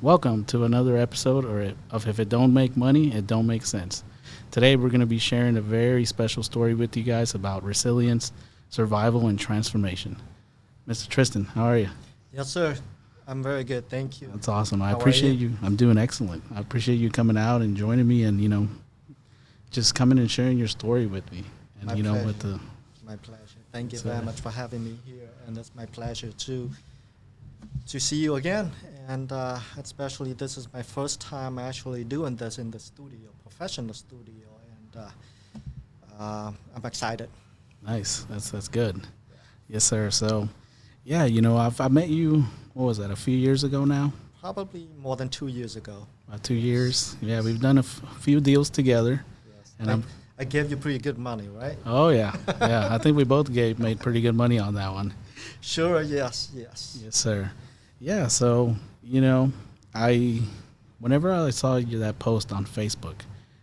Welcome to another episode of If It Don't Make Money, It Don't Make Sense. Today we're going to be sharing a very special story with you guys about resilience, survival, and transformation. Mr. Tristan, how are you? Yes, sir. I'm very good. Thank you. That's awesome. I How are appreciate you? you. I'm doing excellent. I appreciate you coming out and joining me and, just coming and sharing your story with me. And, My with pleasure. the My pleasure. Thank you So- very much for having me here, and it's my pleasure to see you again. And especially, this is my first time actually doing this in the studio, professional studio, and I'm excited. nice. That's good. Yes, sir. So, yeah, I met you, what was that, a few years ago now? Probably more than 2 years ago. About 2 years. Yeah, we've done a few deals together. Yes. And I gave you pretty good money, right? Oh, yeah. Yeah, I think we both made pretty good money on that one. Sure. Yes. Yes, sir. Yeah, so, whenever I saw that post on Facebook,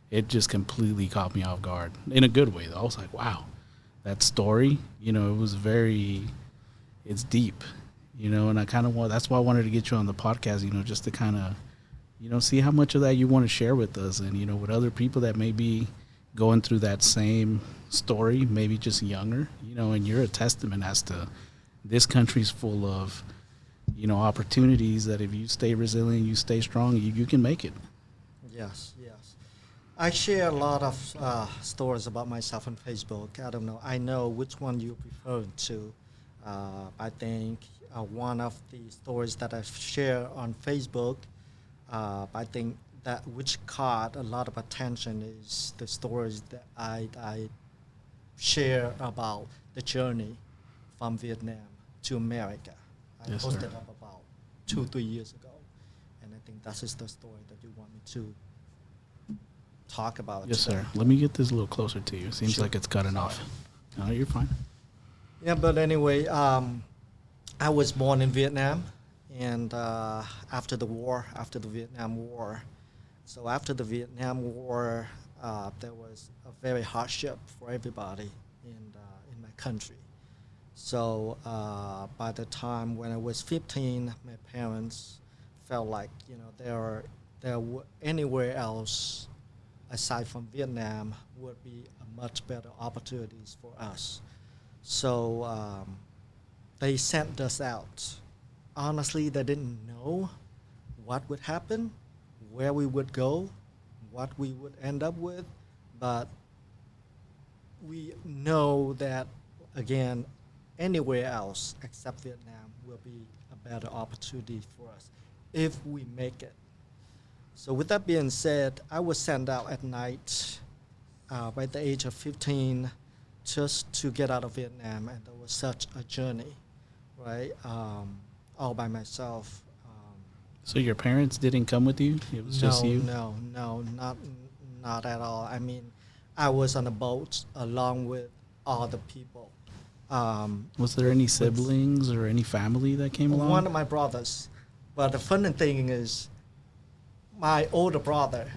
it just completely caught me off guard. In a good way, though. I was like, wow, that story, it was it's deep, and I kind of that's why I wanted to get you on the podcast, just to kind of, see how much of that you want to share with us and, with other people that may be going through that same story, maybe just younger, and you're a testament as to this country's full of, opportunities that if you stay resilient, you stay strong, you can make it. Yes. I share a lot of stories about myself on Facebook. I don't know. I know which one you referring to. I think one of the stories that I share on Facebook, I think that which caught a lot of attention is the stories that I share about the journey from Vietnam to America. I Yes, posted sir. up about 2-3 years ago, and I think that is the story that you want me to talk about. Yes, today. sir. Let me get this a little closer to you. It seems Sure. like it's cutting off. No, you're fine. Yeah, but anyway, I was born in Vietnam, and after the Vietnam War. So after the Vietnam War, there was a very hardship for everybody in my country. So by the time when I was 15, my parents felt like anywhere else aside from Vietnam would be a much better opportunities for us. So they sent us out. Honestly, they didn't know what would happen, where we would go, what we would end up with, but we know that, again, anywhere else except Vietnam will be a better opportunity for us if we make it. So with that being said, I was sent out at night by the age of 15 just to get out of Vietnam, and that was such a journey, right? All by myself. So your parents didn't come with you? It was just you? No, not at all. I mean, I was on a boat along with other people. Was there any siblings or any family that came along? One of my brothers. But the funny thing is, my older brother,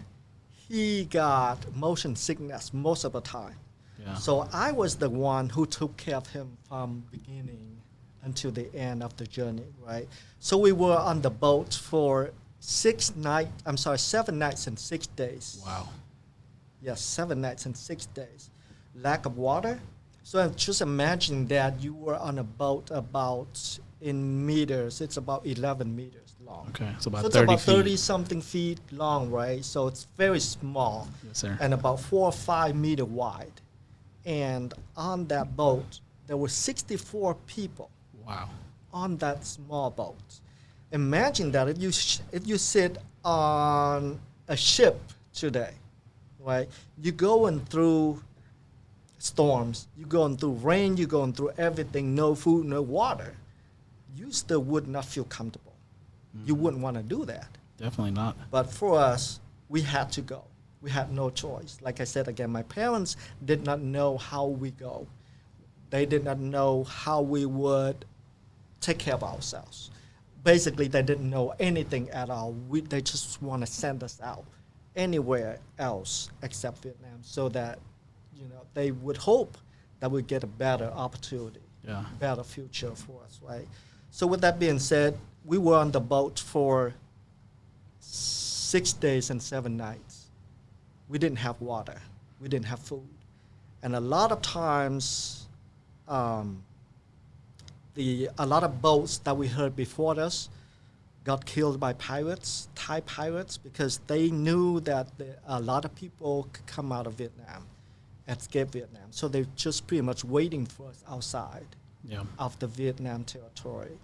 he got motion sickness most of the time. Yeah. So I was the one who took care of him from beginning until the end of the journey, right? So we were on the boat for 7 nights and 6 days. Wow. Yes, 7 nights and 6 days. Lack of water. So just imagine that you were on a boat about, in meters, it's about 11 meters long. Okay, so about So it's 30 about feet. 30-something feet long, right? So it's very small. Yes, sir. And about 4 or 5 meter wide. And on that boat, there were 64 people Wow. on that small boat. Imagine that if you sit on a ship today, right? You're going through storms, you're going through rain, you're going through everything, no food, no water. You still would not feel comfortable. You wouldn't want to do that. Definitely not. But for us, we had to go. We had no choice. Like I said again, my parents did not know how we go. They did not know how we would take care of ourselves. Basically, they didn't know anything at all. They just want to send us out anywhere else except Vietnam, so that they would hope that we get a better opportunity, better future for us, right? So with that being said, we were on the boat for 6 days and 7 nights. We didn't have water. We didn't have food. And a lot of times, a lot of boats that we heard before us got killed by pirates, Thai pirates, because they knew that a lot of people could come out of Vietnam, escape Vietnam. So they're just pretty much waiting for us outside of the Vietnam territory.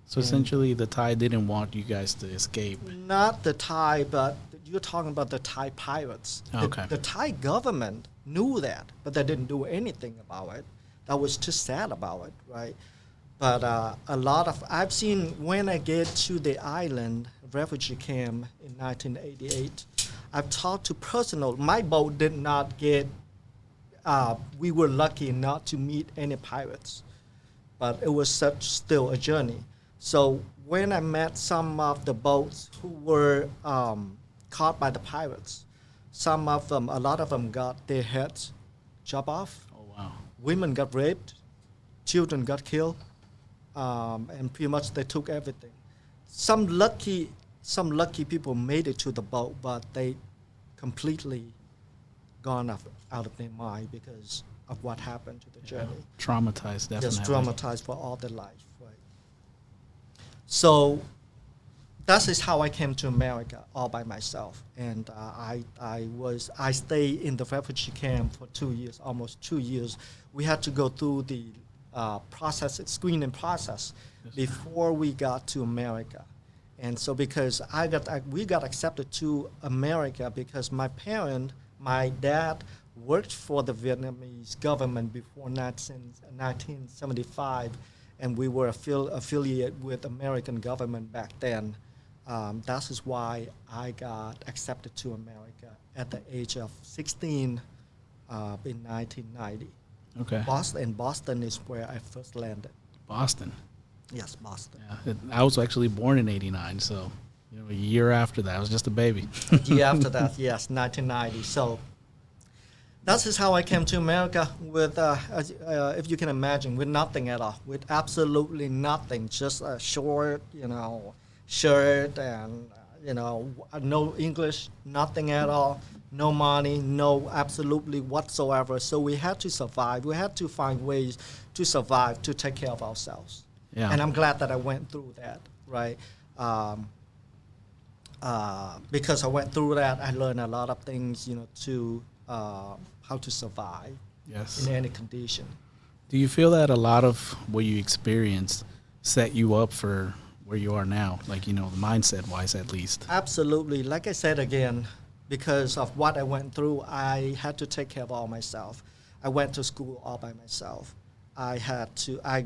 So essentially, the Thai didn't want you guys to escape. Not the Thai, but you're talking about the Thai pirates. Okay. The Thai government knew that, but they didn't do anything about it. That was too sad about it, right? But a lot of, I've seen when I get to the island refugee camp in 1988, I've talked to personal, my boat did not get, we were lucky not to meet any pirates, but it was still a journey. So when I met some of the boats who were caught by the pirates, some of them, a lot of them got their heads chopped off. Oh, wow. Women got raped, children got killed, and pretty much they took everything. Some lucky people made it to the boat, but they completely gone out of their mind because of what happened to the journey. Traumatized, definitely. Just traumatized for all their life, right? So that is how I came to America all by myself, and I stayed in the refugee camp for 2 years, almost 2 years. We had to go through the screening process before we got to America, and so because we got accepted to America because my dad worked for the Vietnamese government before 1975, and we were affiliated with American government back then. That is why I got accepted to America at the age of 16 in 1990. Okay. Boston is where I first landed. Boston. Yes, Boston. Yeah, I was actually born in '89, so a year after that, I was just a baby. A year after that, yes, 1990. So that is how I came to America with, if you can imagine, with nothing at all, with absolutely nothing, just a short, shirt and, no English, nothing at all, no money, no absolutely whatsoever. So we had to survive. We had to find ways to survive, to take care of ourselves. Yeah. And I'm glad that I went through that, right? Because I went through that, I learned a lot of things, how to survive in any condition. Do you feel that a lot of what you experienced set you up for where you are now, like, the mindset-wise at least? Absolutely. Like I said again, because of what I went through, I had to take care of all myself. I went to school all by myself. I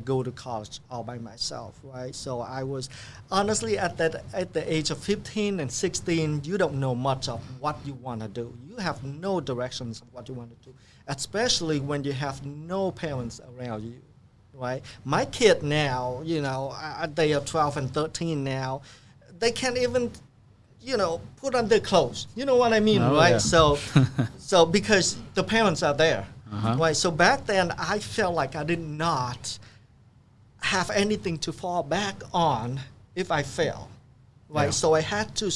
go to college all by myself, right? So I was, honestly, at the age of 15 and 16, you don't know much of what you want to do. You have no directions of what you want to do, especially when you have no parents around you, right? My kid now, they are 12 and 13 now, they can't even, put on their clothes. You know what I mean, right? Yeah. So because the parents are there. Uh-huh. Right. So back then, I felt like I did not have anything to fall back on if I fail. Right. Yeah. So I have to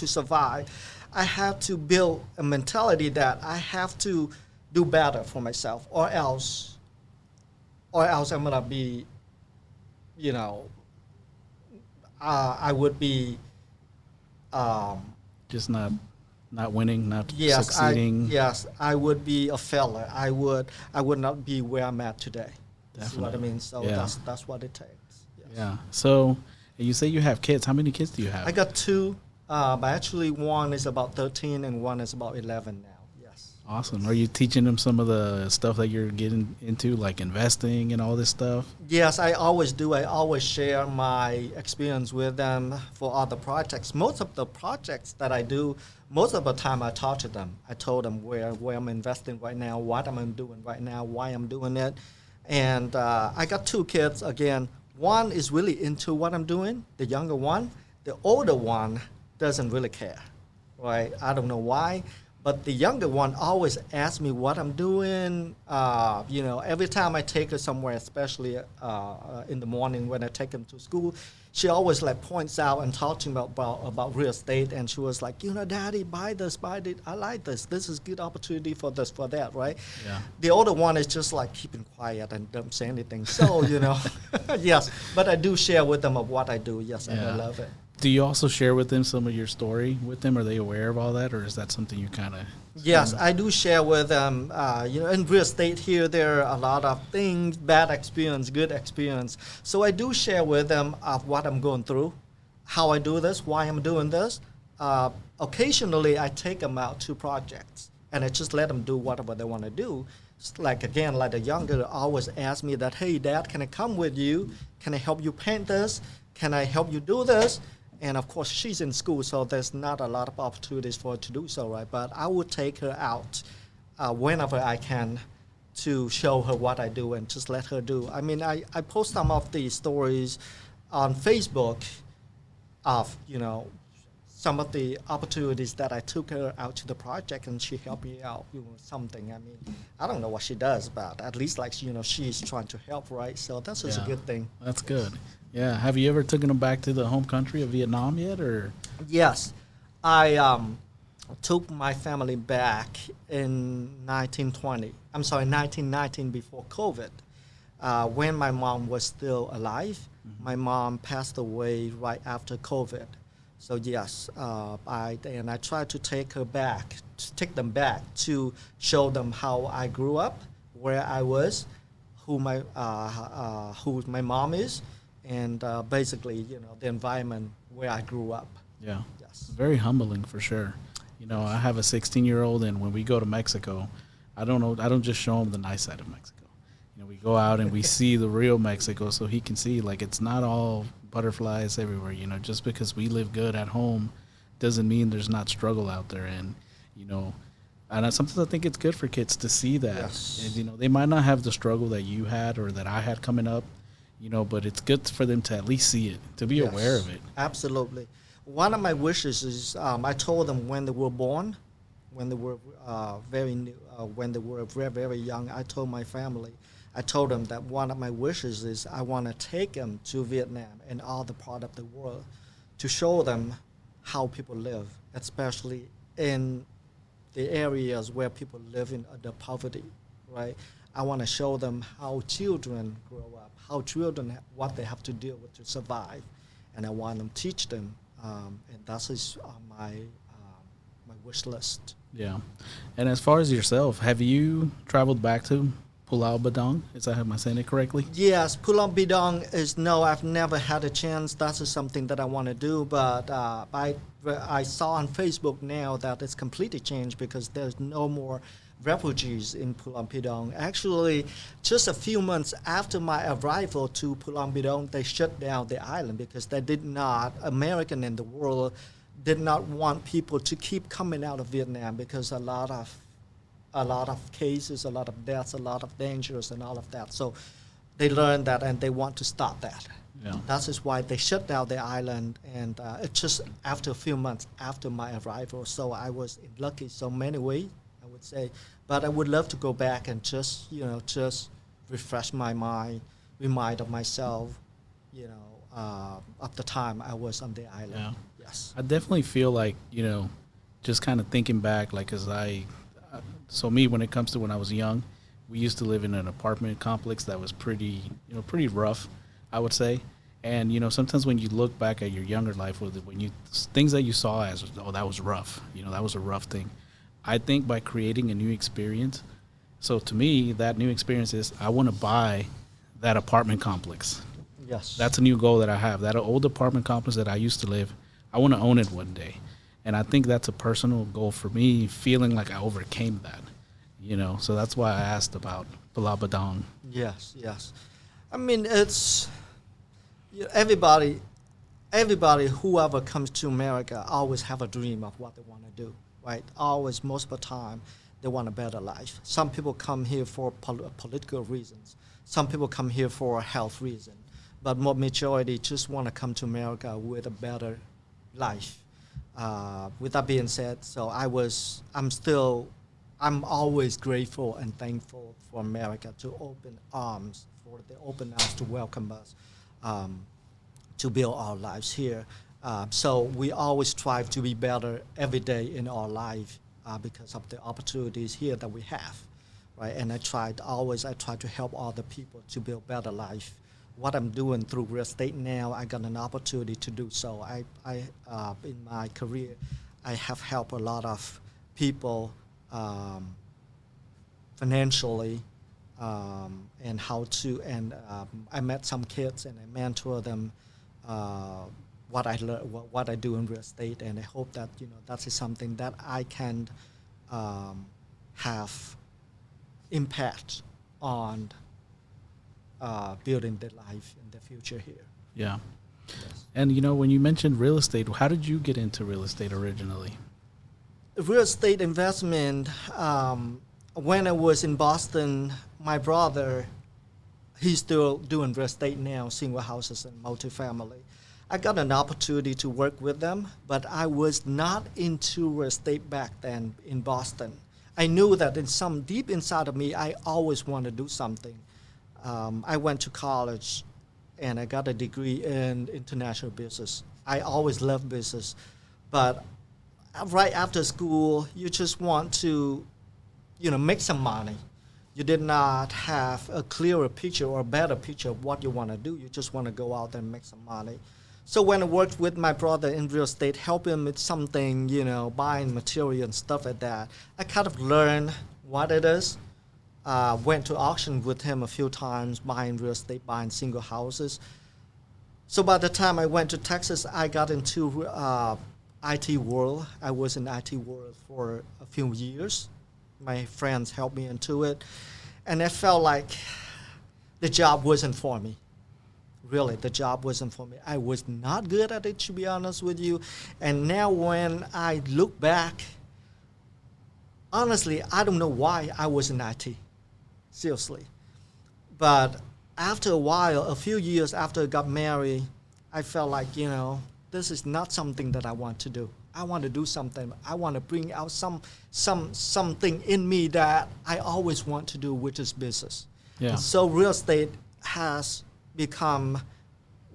survive. I have to build a mentality that I have to do better for myself, or else I'm gonna be, I would be just not winning, not succeeding. I would be a failure. I would not be where I'm at today. That's what I mean. So that's what it takes. Yes. Yeah. So you say you have kids. How many kids do you have? I got 2, but actually one is about 13 and one is about 11 now. Yes. Awesome. Are you teaching them some of the stuff that you're getting into, like investing and all this stuff? Yes, I always do. I always share my experience with them for other projects. Most of the projects that I do, most of the time I talk to them. I told them where I'm investing right now, what I'm doing right now, why I'm doing it. And I got 2 kids, again. One is really into what I'm doing, the younger one. The older one doesn't really care, right? I don't know why, But the younger one always asks me what I'm doing. Every time I take her somewhere, especially in the morning when I take them to school, she always like points out and talks to me about real estate. And she was like, Daddy, buy this, buy this. I like this. This is good opportunity for this, for that, right? Yeah. The older one is just like keeping quiet and don't say anything. So, yes. But I do share with them of what I do. Yes, and I love it. Do you also share with them some of your story with them? Are they aware of all that, or is that something you kind of? Yes, I do share with them. In real estate here, there are a lot of things, bad experience, good experience. So I do share with them of what I'm going through, how I do this, why I'm doing this. Occasionally, I take them out to projects, and I just let them do whatever they want to do. Like the younger always ask me that, hey, Dad, can I come with you? Can I help you paint this? Can I help you do this? And of course, she's in school, so there's not a lot of opportunities for her to do so, right? But I would take her out whenever I can to show her what I do and just let her do. I mean, I post some of the stories on Facebook of, some of the opportunities that I took her out to the project and she helped me out, something. I mean, I don't know what she does, but at least she's trying to help, right? So that's just a good thing. That's good. Yeah. Have you ever taken them back to the home country of Vietnam yet, or? Yes. I took my family back in 1919 before COVID, when my mom was still alive. Mm-hmm. My mom passed away right after COVID. So yes, I tried to take them back to show them how I grew up, where I was, who my mom is, and basically the environment where I grew up. Yeah. Yes. Very humbling for sure. I have a 16-year-old, and when we go to Mexico, I don't just show him the nice side of Mexico. We go out and we see the real Mexico, so he can see like it's not all butterflies everywhere. Just because we live good at home doesn't mean there's not struggle out there. And and sometimes I think it's good for kids to see that. Yes. And they might not have the struggle that you had or that I had coming up, but it's good for them to at least see it, to be aware of it. Absolutely. One of my wishes is I told them when they were born, when they were very new, when they were very, very young. I told my family. I told them that one of my wishes is I want to take them to Vietnam and all the part of the world to show them how people live, especially in the areas where people live in the poverty, right? I want to show them how children grow up, how children, what they have to deal with to survive, and I want them to teach them, and that is my wish list. Yeah. And as far as yourself, have you traveled back to Pulau Badong? Am I saying it correctly? Yes, Pulau Bidong I've never had a chance. That's something that I want to do, but I saw on Facebook now that it's completely changed because there's no more refugees in Pulau Bidong. Actually, just a few months after my arrival to Pulau Bidong, they shut down the island because American in the world did not want people to keep coming out of Vietnam because a lot of cases, a lot of deaths, a lot of dangers, and all of that. So they learned that, and they want to stop that. Yeah. That is why they shut down the island, and it's just after a few months after my arrival. So I was lucky so many ways, I would say. But I would love to go back and just refresh my mind, remind of myself, of the time I was on the island. Yeah. Yes. I definitely feel like, just kind of thinking back, like so me, when it comes to when I was young, we used to live in an apartment complex that was pretty rough, I would say. And, sometimes when you look back at your younger life, things that you saw as, that was rough, that was a rough thing. I think by creating a new experience, so to me, that new experience is I want to buy that apartment complex. Yes. That's a new goal that I have. That old apartment complex that I used to live, I want to own it one day. And I think that's a personal goal for me, feeling like I overcame that, So that's why I asked about Pulau Badong. Yes. I mean, it's everybody, whoever comes to America always have a dream of what they want to do, right? Always, most of the time, they want a better life. Some people come here for political reasons. Some people come here for a health reason. But majority just want to come to America with a better life. With that being said, so I'm always grateful and thankful for America to open arms, for the open arms to welcome us, to build our lives here. So we always strive to be better every day in our life because of the opportunities here that we have, right? And I try to help other people to build better life. What I'm doing through real estate now, I got an opportunity to do so. I in my career, I have helped a lot of people financially, and I met some kids and I mentor them. What I learn, what I do in real estate, and I hope that that is something that I can have impact on building the life in the future here. Yeah. Yes. And when you mentioned real estate, how did you get into real estate originally? Real estate investment. When I was in Boston, my brother, he's still doing real estate now, single houses and multifamily. I got an opportunity to work with them, but I was not into real estate back then in Boston. I knew that deep inside of me, I always want to do something. I went to college and I got a degree in international business. I always loved business, but right after school, you just want to, make some money. You did not have a clearer picture or a better picture of what you want to do. You just want to go out and make some money. So when I worked with my brother in real estate, help him with something, buying material and stuff like that, I kind of learned what it is. Went to auction with him a few times, buying real estate, buying single houses. So by the time I went to Texas, I got into IT world. I was in IT world for a few years. My friends helped me into it. And I felt like the job wasn't for me. Really, the job wasn't for me. I was not good at it, to be honest with you. And now when I look back, honestly, I don't know why I was in IT. Seriously. But after a while, a few years after I got married, I felt like, this is not something that I want to do. I want to do something. I want to bring out something in me that I always want to do, which is business. Yeah. And so real estate has become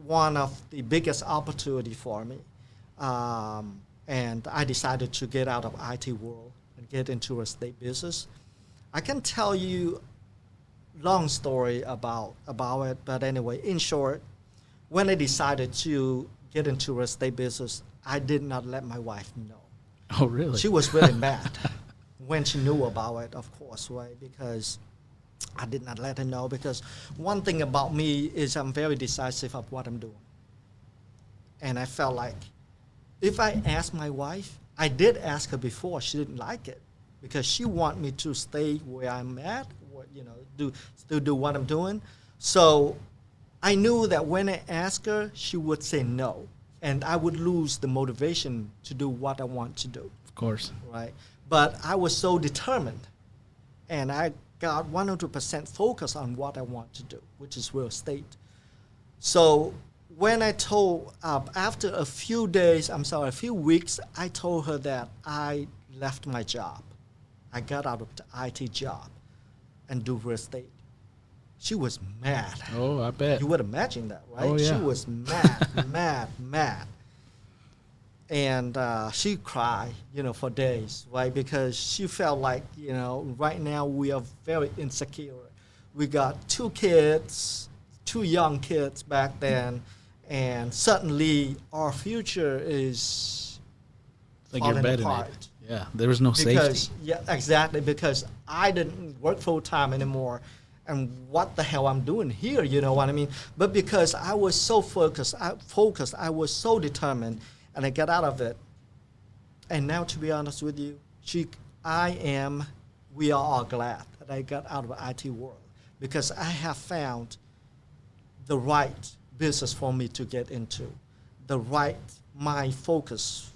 one of the biggest opportunity for me. And I decided to get out of IT world and get into real estate business. I can tell you long story about it, but anyway, in short, when I decided to get into real estate business, I did not let my wife know. Oh, really? She was really mad when she knew about it, of course, right? Because I did not let her know, because one thing about me is I'm very decisive of what I'm doing. And I felt like if I asked my wife, I did ask her before, she didn't like it because she wanted me to stay where I'm at, or, still do what I'm doing. So I knew that when I asked her, she would say no. And I would lose the motivation to do what I want to do. Of course. Right? But I was so determined. And I got 100% focused on what I want to do, which is real estate. So when I told, after a few weeks, I told her that I left my job. I got out of the IT job and do real estate. She was mad. Oh, I bet. You would imagine that, right? Oh, yeah. She was mad, mad. And she cried, for days, right? Because she felt like, right now we are very insecure. We got 2 kids, 2 young kids back then, and suddenly our future is like falling you're betting apart. it. Yeah, there was no safety. Yeah, exactly, because I didn't work full-time anymore. And what the hell I'm doing here, you know what I mean? But because I was so focused, I was so determined, and I got out of it. And now, to be honest with you, we are all glad that I got out of the IT world, because I have found the right business for me to get into, my focus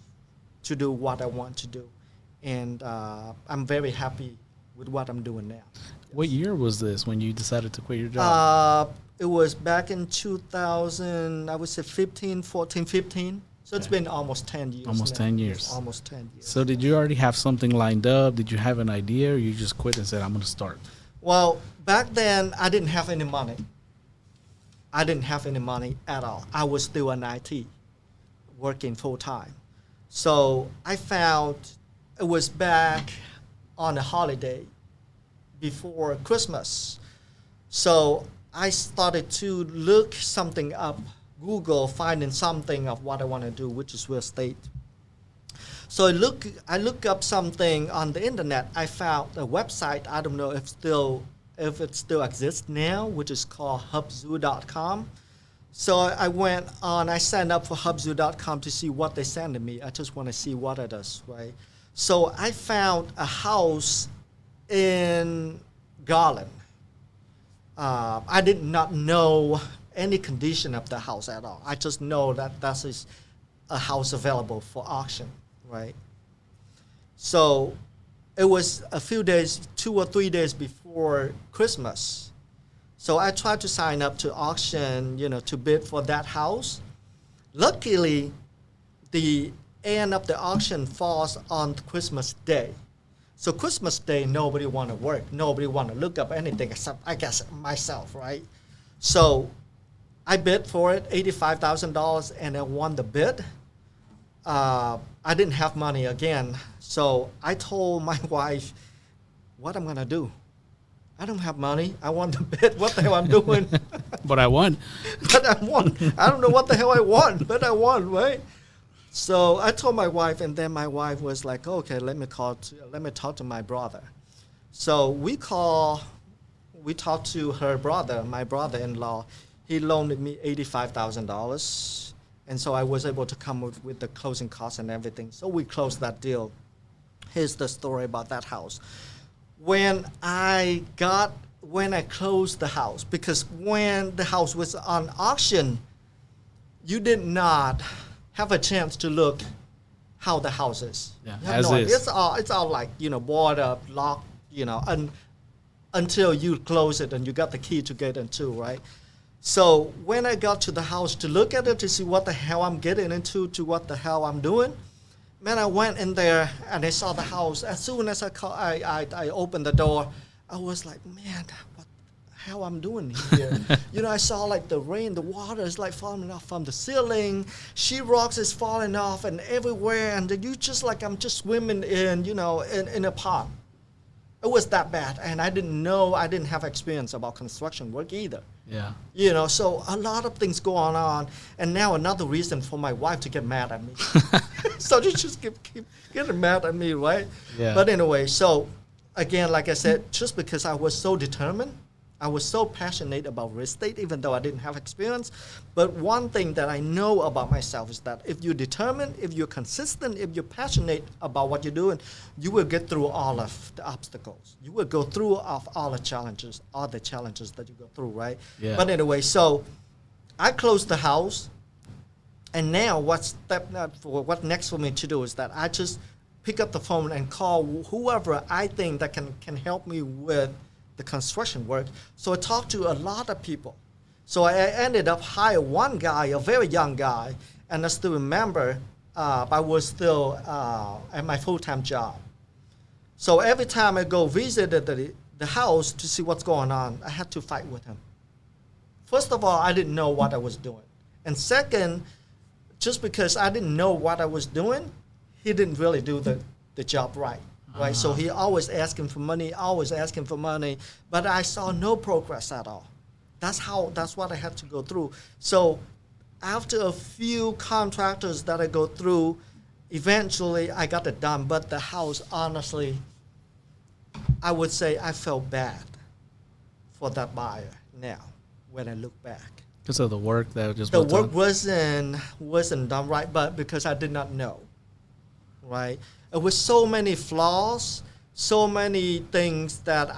to do what I want to do. And I'm very happy with what I'm doing now. What year was this when you decided to quit your job? It was back in 2000, I would say 15. So it's been almost 10 years. Almost now. 10 years. Almost 10 years. So did you already have something lined up? Did you have an idea, or you just quit and said, I'm going to start? Well, back then, I didn't have any money. I didn't have any money at all. I was still in IT, working full-time. So I found it was back on a holiday before Christmas. So I started to look something up, Google, finding something of what I want to do, which is real estate. So I look up something on the internet. I found a website. I don't know if it still exists now, which is called hubzoo.com. So I went on. I signed up for hubzoo.com to see what they sent to me. I just want to see what it is, right? So I found a house in Garland. I did not know any condition of the house at all. I just know that that is a house available for auction, right? So it was a few days, 2 or 3 days before Christmas. So I tried to sign up to auction, to bid for that house. Luckily, the end of the auction falls on Christmas Day. So Christmas Day, nobody want to work. Nobody want to look up anything except, I guess, myself, right? So I bid for it, $85,000, and I won the bid. I didn't have money again. So I told my wife, what I'm going to do. I don't have money. I won the bid. What the hell I'm doing? But I won. But I won. I don't know what the hell I won, but I won, right? So I told my wife, and then my wife was like, okay, let me talk to my brother. So we talked to her brother, my brother-in-law. He loaned me $85,000. And so I was able to come up with the closing costs and everything. So we closed that deal. Here's the story about that house. When I closed the house, because when the house was on auction, you did not have a chance to look how the house is. Yeah, you have as no is. idea. It's all like, boarded up, locked, until you close it and you got the key to get into, right? So when I got to the house to look at it to see what the hell I'm getting into, to what the hell I'm doing, man, I went in there and I saw the house. As soon as I opened the door, I was like, man, what the hell I'm doing here? I saw like the rain, the water is like falling off from the ceiling. Sheetrocks is falling off and everywhere. And you just like, I'm just swimming in a pond. It was that bad. And I didn't have experience about construction work either. Yeah. So a lot of things going on. And now another reason for my wife to get mad at me. So she just keep getting mad at me, right? Yeah. But anyway, so again, like I said, just because I was so determined, I was so passionate about real estate, even though I didn't have experience. But one thing that I know about myself is that if you're determined, if you're consistent, if you're passionate about what you're doing, you will get through all of the obstacles. You will go through all the challenges that you go through, right? Yeah. But anyway, so I closed the house. And now what's next for me to do is that I just pick up the phone and call whoever I think that can help me with the construction work. So I talked to a lot of people. So I ended up hiring one guy, a very young guy, and I still remember I was still at my full-time job. So every time I go visit the house to see what's going on, I had to fight with him. First of all, I didn't know what I was doing. And second, just because I didn't know what I was doing, he didn't really do the job right. Right, so he always asking for money, but I saw no progress at all. That's what I had to go through. So after a few contractors that I go through, eventually I got it done. But the house, honestly, I would say I felt bad for that buyer now when I look back. Because of the work that just the work wasn't done right, but because I did not know, right? It was so many flaws, so many things that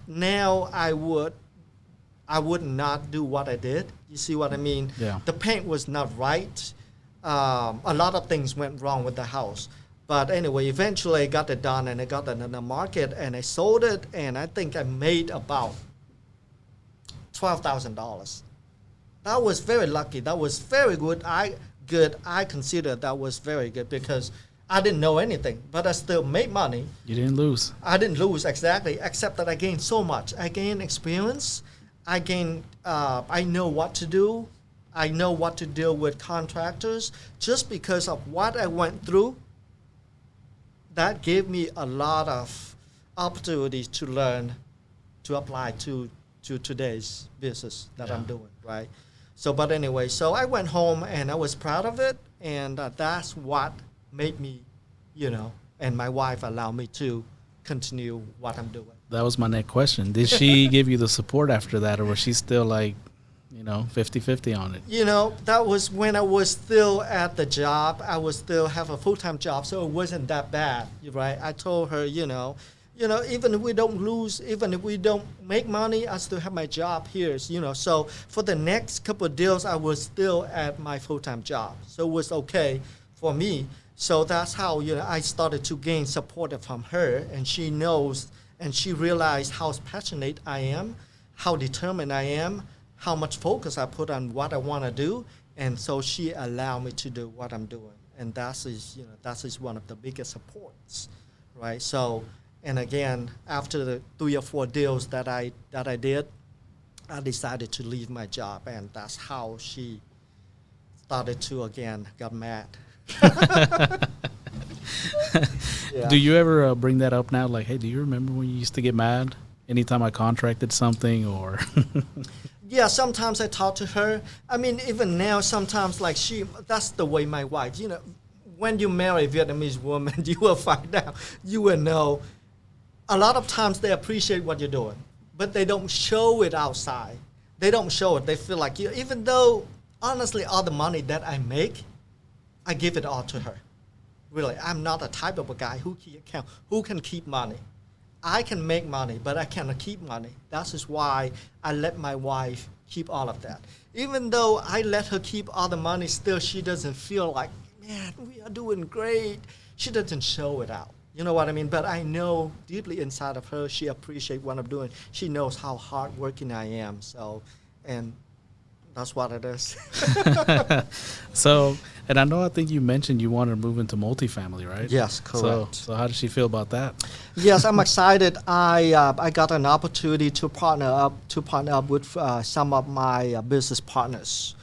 now I would not do what I did. You see what I mean? Yeah. The paint was not right. A lot of things went wrong with the house. But anyway, eventually I got it done and I got it in the market and I sold it, and I think I made about $12,000. That was very lucky. That was very good. good. I consider that was very good because I didn't know anything, but I still made money. You didn't lose. I didn't lose exactly, except that I gained so much. I gained experience. I gained. I know what to do. I know what to deal with contractors. Just because of what I went through, that gave me a lot of opportunities to learn, to apply to today's business that I'm doing, right? So, but anyway, so I went home and I was proud of it, and that's what made me, and my wife allowed me to continue what I'm doing. That was my next question. Did she give you the support after that, or was she still like, 50-50 on it? That was when I was still at the job. I was still have a full-time job, so it wasn't that bad, right? I told her, even if we don't lose, even if we don't make money, I still have my job here, So for the next couple of deals, I was still at my full-time job, so it was okay for me. So that's how, I started to gain support from her, and she knows, and she realized how passionate I am, how determined I am, how much focus I put on what I want to do, and so she allowed me to do what I'm doing, and that is one of the biggest supports, right? So, and again, after the 3 or 4 deals that I did, I decided to leave my job, and that's how she started to again got mad. Yeah. Do you ever bring that up now? Like, hey, do you remember when you used to get mad anytime I contracted something or? Yeah, sometimes I talk to her. I mean, even now, sometimes that's the way my wife, when you marry a Vietnamese woman, you will find out, you will know. A lot of times they appreciate what you're doing, but they don't show it outside. They don't show it. They feel like, even though, honestly, all the money that I make, I give it all to her. Really, I'm not the type of a guy who can keep money. I can make money, but I cannot keep money. That is why I let my wife keep all of that. Even though I let her keep all the money, still she doesn't feel like, man, we are doing great. She doesn't show it out. You know what I mean? But I know deeply inside of her, she appreciates what I'm doing. She knows how hardworking I am. So, and that's what it is. So, and I think you mentioned you wanted to move into multifamily, right? Yes, correct. So how does she feel about that? Yes, I'm excited. I got an opportunity to partner up with some of my business partners.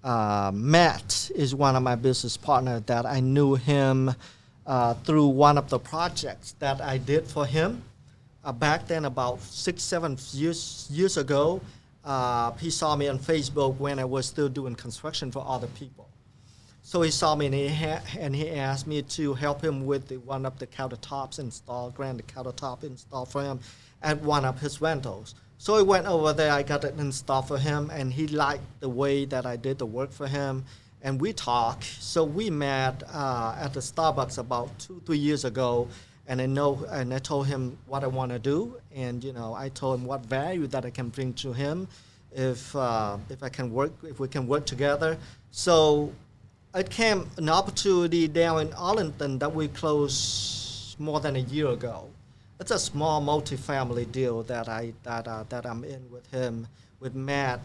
Matt is one of my business partners that I knew him through one of the projects that I did for him back then, about 6-7 years ago. He saw me on Facebook when I was still doing construction for other people. So he saw me and he asked me to help him with one of the countertops granite countertop installed for him at one of his rentals. So I went over there, I got it installed for him, and he liked the way that I did the work for him. And we talked. So we met at the Starbucks about 2-3 years ago, and I told him what I want to do, and I told him what value that I can bring to him if we can work together. So it came an opportunity down in Arlington that we closed more than a year ago. It's a small multifamily deal that I'm in with him, with Matt,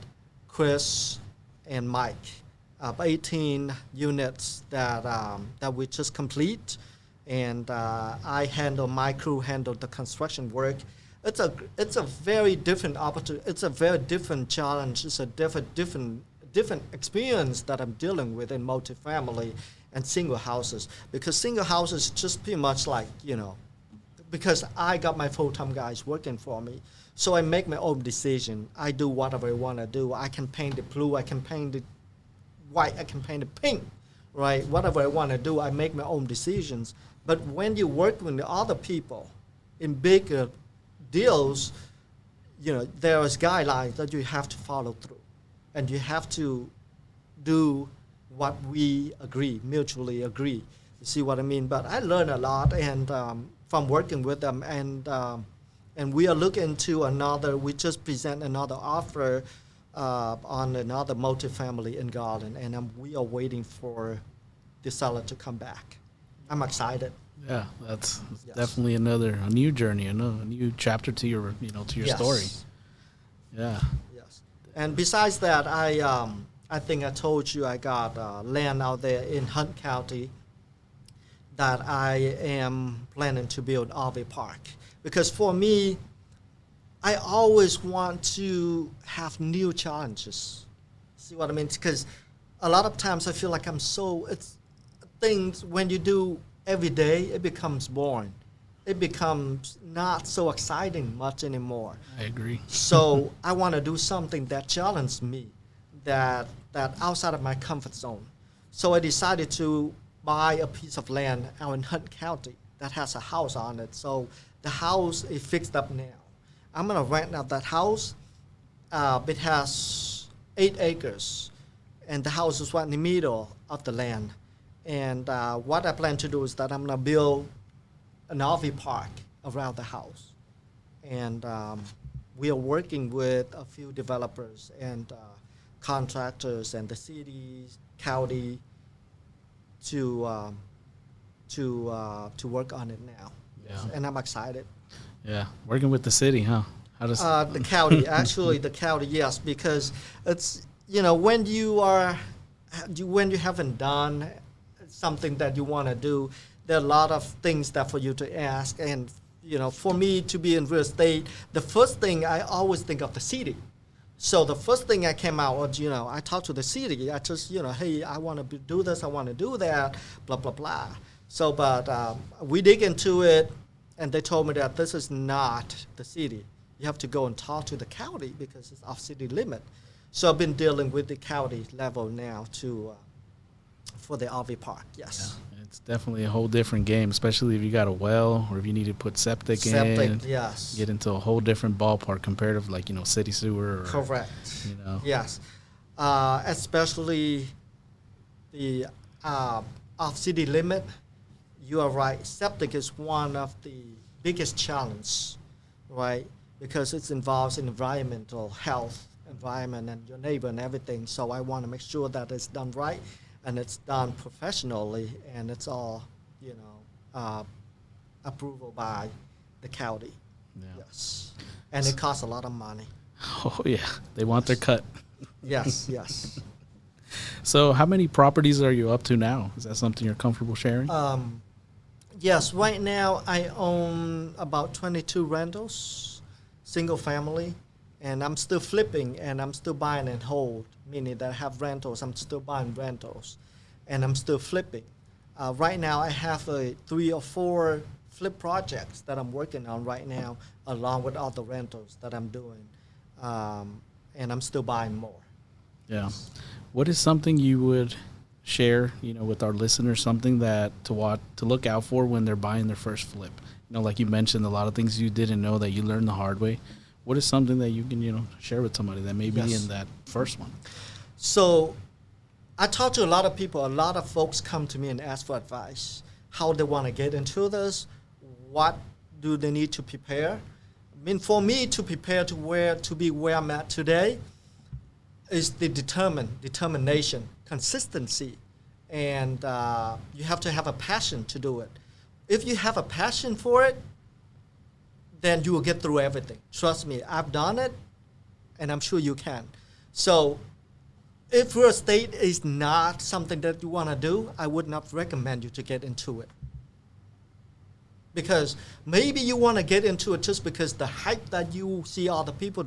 Chris, and Mike. 18 units that we just complete, and my crew handled the construction work. It's a very different opportunity. It's a very different challenge. It's a different experience that I'm dealing with in multifamily and single houses, because single houses just pretty much like, because I got my full-time guys working for me, so I make my own decision. I do whatever I want to do. I can paint it blue, I can paint it white, I can paint it pink, right? Whatever I want to do, I make my own decisions. But when you work with the other people in bigger deals, there is guidelines that you have to follow through, and you have to do what we mutually agree. You see what I mean? But I learned a lot, and from working with them, and we are looking to we just present another offer on another multifamily in Garland, and we are waiting for the seller to come back. I'm excited. Yeah, that's definitely a new journey, a new chapter to your Yes. story. Yeah. Yes. And besides that, I think I told you I got land out there in Hunt County that I am planning to build RV park. Because for me, I always want to have new challenges. See what I mean? Because a lot of times I feel like it's things when you do every day, it becomes boring. It becomes not so exciting much anymore. I agree. So I want to do something that challenges me, that outside of my comfort zone. So I decided to buy a piece of land out in Hunt County that has a house on it. So the house is fixed up now. I'm going to rent out that house. It has 8 acres, and the house is right in the middle of the land. And what I plan to do is that I'm going to build an RV park around the house. And we are working with a few developers and contractors and the city, county to work on it now. Yeah. And I'm excited. Yeah, working with the city, huh? How does The county, actually, the county, yes, because it's when you haven't done something that you want to do, there are a lot of things that for you to ask, and for me to be in real estate, the first thing I always think of the city. So the first thing I came out was, I talked to the city. I just, hey, I want to do this, I want to do that, blah blah blah. So, but we dig into it. And they told me that this is not the city. You have to go and talk to the county because it's off city limit. So I've been dealing with the county level now for the RV park, yes. Yeah, it's definitely a whole different game, especially if you got a well or if you need to put septic in. Yes. Get into a whole different ballpark compared to like, city sewer. Or, correct. Yes. Especially the off city limit. You are right. Septic is one of the biggest challenges, right? Because it involves environmental health, environment, and your neighbor and everything. So I want to make sure that it's done right, and it's done professionally, and it's all, approval by the county. Yeah. Yes, and it costs a lot of money. Oh yeah, they want their cut. Yes, yes. So how many properties are you up to now? Is that something you're comfortable sharing? Yes, right now I own about 22 rentals, single family, and I'm still flipping and I'm still buying and hold, meaning that I have rentals, I'm still buying rentals, and I'm still flipping. Right now I have 3 or 4 flip projects that I'm working on right now, along with all the rentals that I'm doing, and I'm still buying more. Yeah. What is something you would share, with our listeners, something that to look out for when they're buying their first flip? Like you mentioned, a lot of things you didn't know that you learned the hard way. What is something that you can, share with somebody that may be in that first one? So I talk to a lot of people. A lot of folks come to me and ask for advice, how they want to get into this, what do they need to prepare. I mean, for me to prepare to be where I'm at today is the determination, consistency, and you have to have a passion to do it. If you have a passion for it, then you will get through everything. Trust me, I've done it, and I'm sure you can. So if real estate is not something that you want to do, I would not recommend you to get into it. Because maybe you want to get into it just because the hype that you see all the people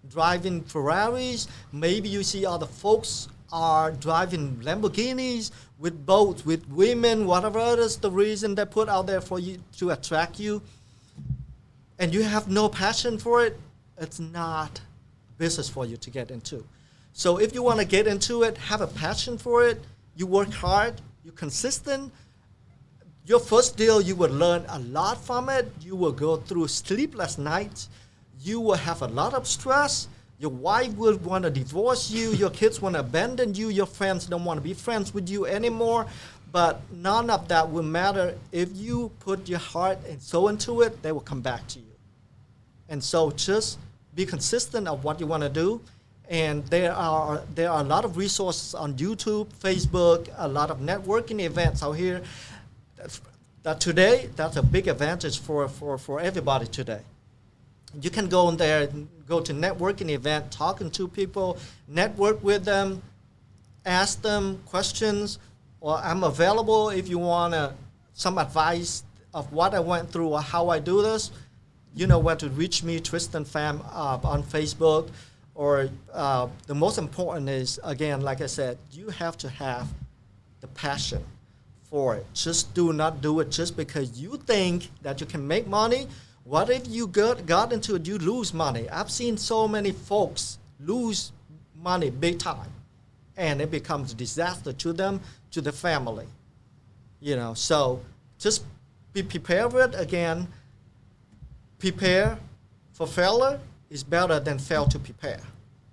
driving Ferraris, maybe you see all the folks are driving Lamborghinis with boats, with women, whatever it is the reason they put out there for you to attract you, and you have no passion for it, it's not business for you to get into. So if you want to get into it, have a passion for it, you work hard, you're consistent. Your first deal, you will learn a lot from it. You will go through sleepless nights. You will have a lot of stress. Your wife will want to divorce you. Your kids want to abandon you. Your friends don't want to be friends with you anymore. But none of that will matter. If you put your heart and soul into it, they will come back to you. And so just be consistent of what you want to do. And there are a lot of resources on YouTube, Facebook, a lot of networking events out here. That today, that's a big advantage for everybody today. You can go in there, go to networking event, talking to people, network with them, ask them questions, or I'm available if you want some advice of what I went through or how I do this. You know where to reach me, Tristan Pham, on Facebook. Or the most important is, again, like I said, you have to have the passion for it. Just do not do it just because you think that you can make money. What if you got into it, you lose money? I've seen so many folks lose money big time, and it becomes a disaster to them, to the family. You know, so just be prepared for it. Again, prepare for failure is better than fail to prepare.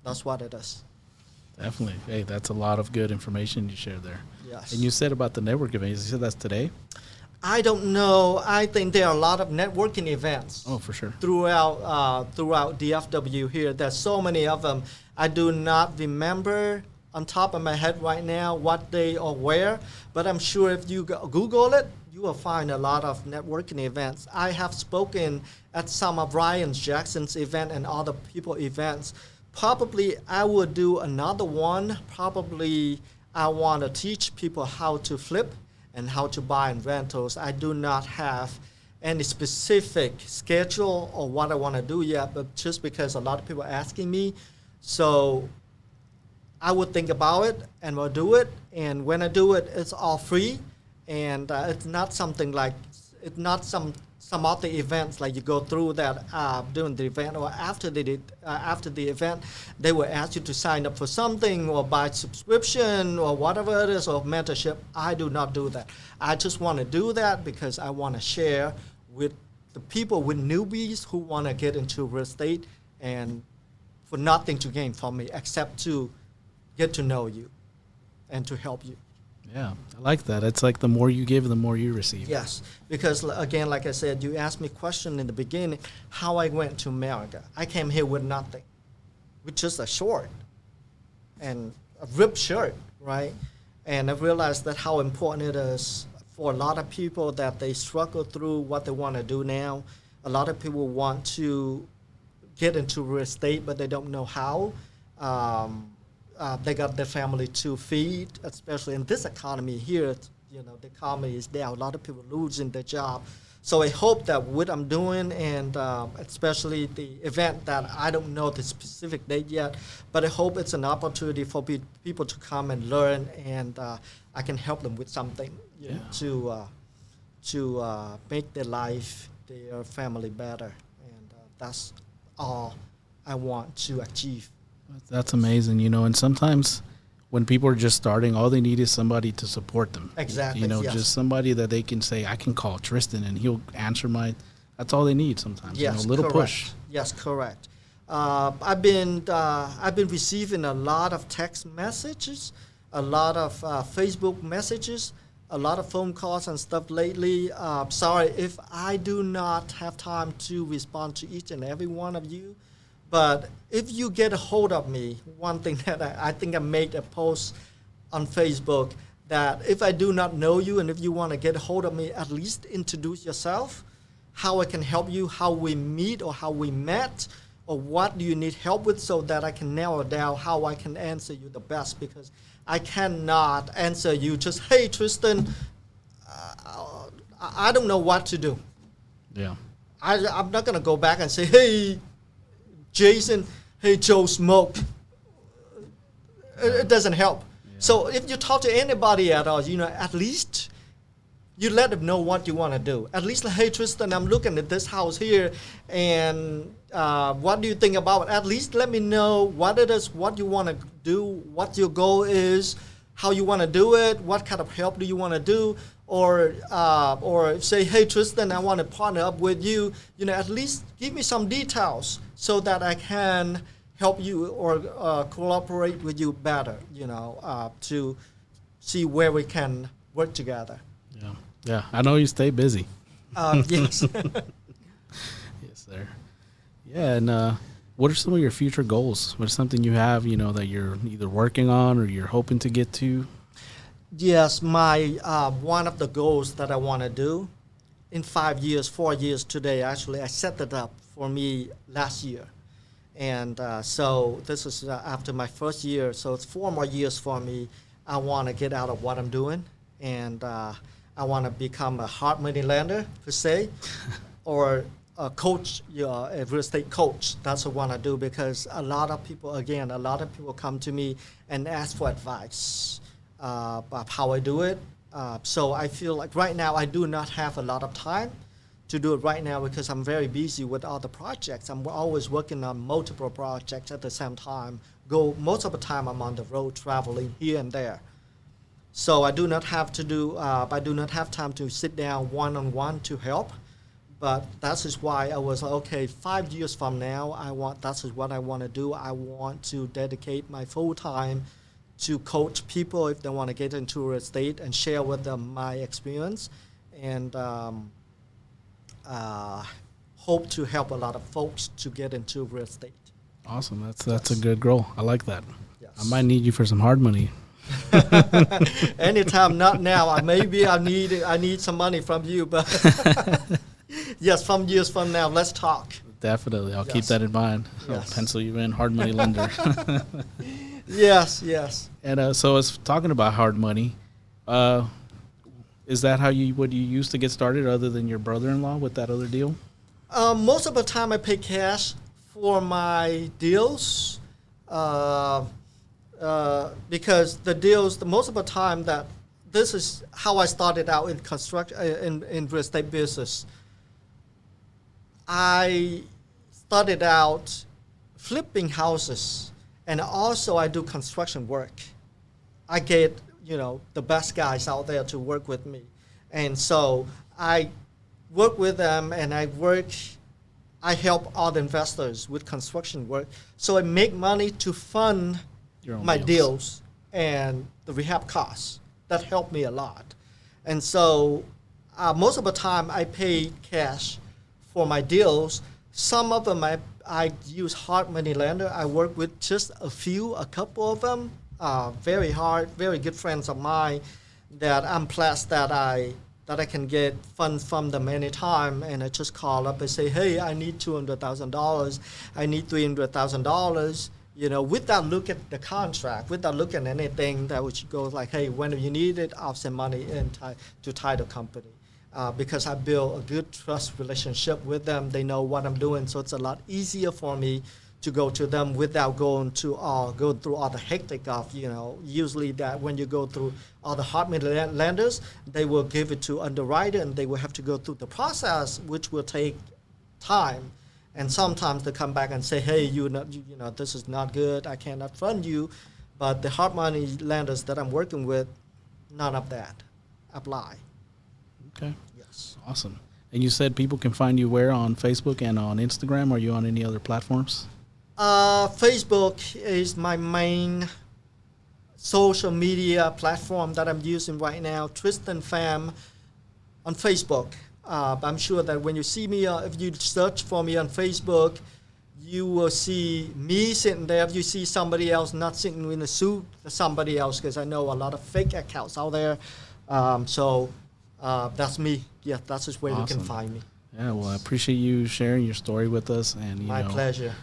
That's what it is. Definitely. Hey, that's a lot of good information you shared there. Yes. And you said about the network events. You said that's today? I don't know. I think there are a lot of networking events. Oh, for sure. Throughout DFW here. There's so many of them. I do not remember on top of my head right now what day or where, but I'm sure if you Google it, you will find a lot of networking events. I have spoken at some of Ryan Jackson's event and other people events. Probably I would do another one. Probably I want to teach people how to flip and how to buy in rentals. I do not have any specific schedule or what I want to do yet, but just because a lot of people are asking me, so I would think about it and will do it. And when I do it, it's all free, and it's not something like, it's not some other events like you go through that during the event or after the event, they will ask you to sign up for something or buy subscription or whatever it is, or mentorship. I do not do that. I just want to do that because I want to share with the people, with newbies who want to get into real estate, and for nothing to gain from me except to get to know you and to help you. Yeah, I like that. It's like the more you give, the more you receive. Yes, because again, like I said, you asked me a question in the beginning, how I went to America. I came here with nothing, with just a short and a ripped shirt, right? And I realized that how important it is for a lot of people that they struggle through what they want to do now. A lot of people want to get into real estate, but they don't know how. They got their family to feed, especially in this economy here. You know, the economy is down. A lot of people losing their job. So I hope that what I'm doing, and especially the event that I don't know the specific date yet, but I hope it's an opportunity for people to come and learn, and I can help them with something, you know, to make their life, their family better. And that's all I want to achieve. That's amazing, you know, and sometimes when people are just starting, all they need is somebody to support them. Exactly. You know, yes. just somebody that they can say, I can call Tristan and he'll answer that's all they need sometimes. Yes, you know, a little correct. push. Yes, correct. I've been receiving a lot of text messages, a lot of Facebook messages, a lot of phone calls and stuff lately. Sorry if I do not have time to respond to each and every one of you. But if you get a hold of me, one thing that I think I made a post on Facebook, that if I do not know you and if you want to get a hold of me, at least introduce yourself, how I can help you, how we meet or how we met, or what do you need help with, so that I can narrow down how I can answer you the best, because I cannot answer you just, hey, Tristan, I don't know what to do. Yeah. I'm not going to go back and say, hey, Jason, hey, Joe Smoke. It doesn't help. Yeah. So if you talk to anybody at all, you know, at least you let them know what you want to do. At least, like, hey, Tristan, I'm looking at this house here, and what do you think about it? At least let me know what it is, what you want to do, what your goal is, how you want to do it, what kind of help do you want to do, or say, hey, Tristan, I want to partner up with you. You know, at least give me some details so that I can help you or cooperate with you better, you know, to see where we can work together. Yeah, yeah. I know you stay busy. Yes. Yes, sir. Yeah, and what are some of your future goals? What is something you have, you know, that you're either working on or you're hoping to get to? Yes, my one of the goals that I want to do in 4 years today, actually, I set it up for me last year. And so this is after my first year. So it's 4 more years for me. I want to get out of what I'm doing, and I want to become a hard money lender, per se, or a coach, a real estate coach. That's what I want to do, because a lot of people come to me and ask for advice about how I do it. So I feel like right now I do not have a lot of time to do it right now, because I'm very busy with other projects. I'm always working on multiple projects at the same time. Most of the time I'm on the road traveling here and there. So I do not have time to sit down one-on-one to help. But that is why I was like, okay, 5 years from now, that is what I want to do. I want to dedicate my full time to coach people if they want to get into real estate and share with them my experience, and hope to help a lot of folks to get into real estate. Awesome. That's a good goal. I like that. Yes. I might need you for some hard money. Anytime, not now. Maybe I need some money from you, but yes, some years from now, let's talk. Definitely. I'll keep that in mind. Yes. I'll pencil you in, hard money lender. Yes. And so it's talking about hard money. Is that what you used to get started, other than your brother-in-law with that other deal? Most of the time I pay cash for my deals, because the deals, most of the time, that this is how I started out in construction, in real estate business. I started out flipping houses, and also I do construction work. I get, the best guys out there to work with me. And so I work with them, and I help other investors with construction work. So I make money to fund my deals and the rehab costs. That helped me a lot. And so most of the time I pay cash for my deals. Some of them I use hard money lender. I work with just a couple of them, very good friends of mine that I'm blessed that I can get funds from them anytime, and I just call up and say, hey, I need $200,000, I need $300,000, without looking at the contract, without looking at anything, that which goes like, hey, when you need it, I'll send money in to title company. Because I build a good trust relationship with them. They know what I'm doing, so it's a lot easier for me to go to them without going through all the hectic of, usually that when you go through all the hard money lenders, they will give it to underwriter, and they will have to go through the process, which will take time. And sometimes they come back and say, hey, this is not good, I cannot fund you. But the hard money lenders that I'm working with, none of that apply. Okay. Yes. Awesome. And you said people can find you where? On Facebook and on Instagram? Are you on any other platforms? Facebook is my main social media platform that I'm using right now. Tristan Pham on Facebook. I'm sure that when you see me, if you search for me on Facebook, you will see me sitting there. If you see somebody else not sitting in a suit, somebody else, because I know a lot of fake accounts out there. That's me. Yeah, that's just where Awesome. You can find me. Yeah, well, I appreciate you sharing your story with us, and My pleasure.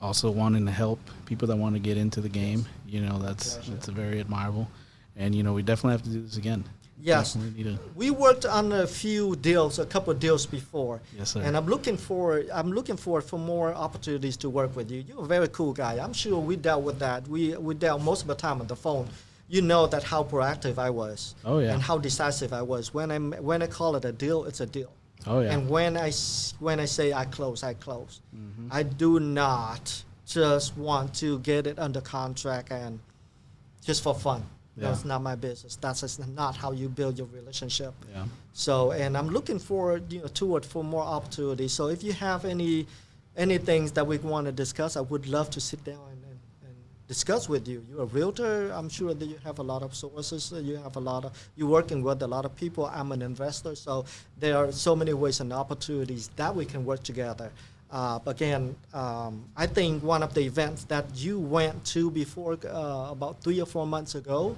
Also wanting to help people that want to get into the game. That's very admirable, and we definitely have to do this again. Yes, we worked on a couple of deals before. Yes, sir. And I'm looking forward for more opportunities to work with you. You're a very cool guy. I'm sure we dealt with that. We dealt most of the time on the phone. You know that how proactive I was. Oh, yeah. And how decisive I was. When I call it a deal, it's a deal. Oh, yeah. And when I say I close, I close. Mm-hmm. I do not just want to get it under contract and just for fun. Yeah. That's not my business. That's just not how you build your relationship. Yeah. So, and I'm looking forward, for more opportunities. So if you have any things that we want to discuss, I would love to sit down and discuss with you. You're a realtor. I'm sure that you have a lot of sources. You're working with a lot of people. I'm an investor. So there are so many ways and opportunities that we can work together. Again, I think one of the events that you went to before, about 3 or 4 months ago,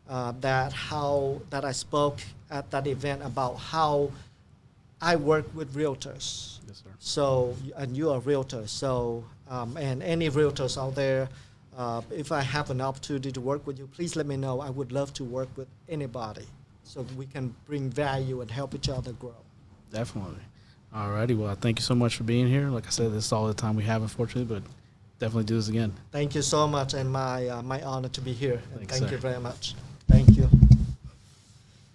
that I spoke at that event about how I work with realtors. Yes, sir. So, and you're a realtor. So And any realtors out there, if I have an opportunity to work with you, please let me know. I would love to work with anybody so we can bring value and help each other grow. Definitely. Alrighty. Well, thank you so much for being here. Like I said, this is all the time we have, unfortunately, but definitely do this again. Thank you so much, and my honor to be here. And Thanks, thank sir. you very much. Thank you.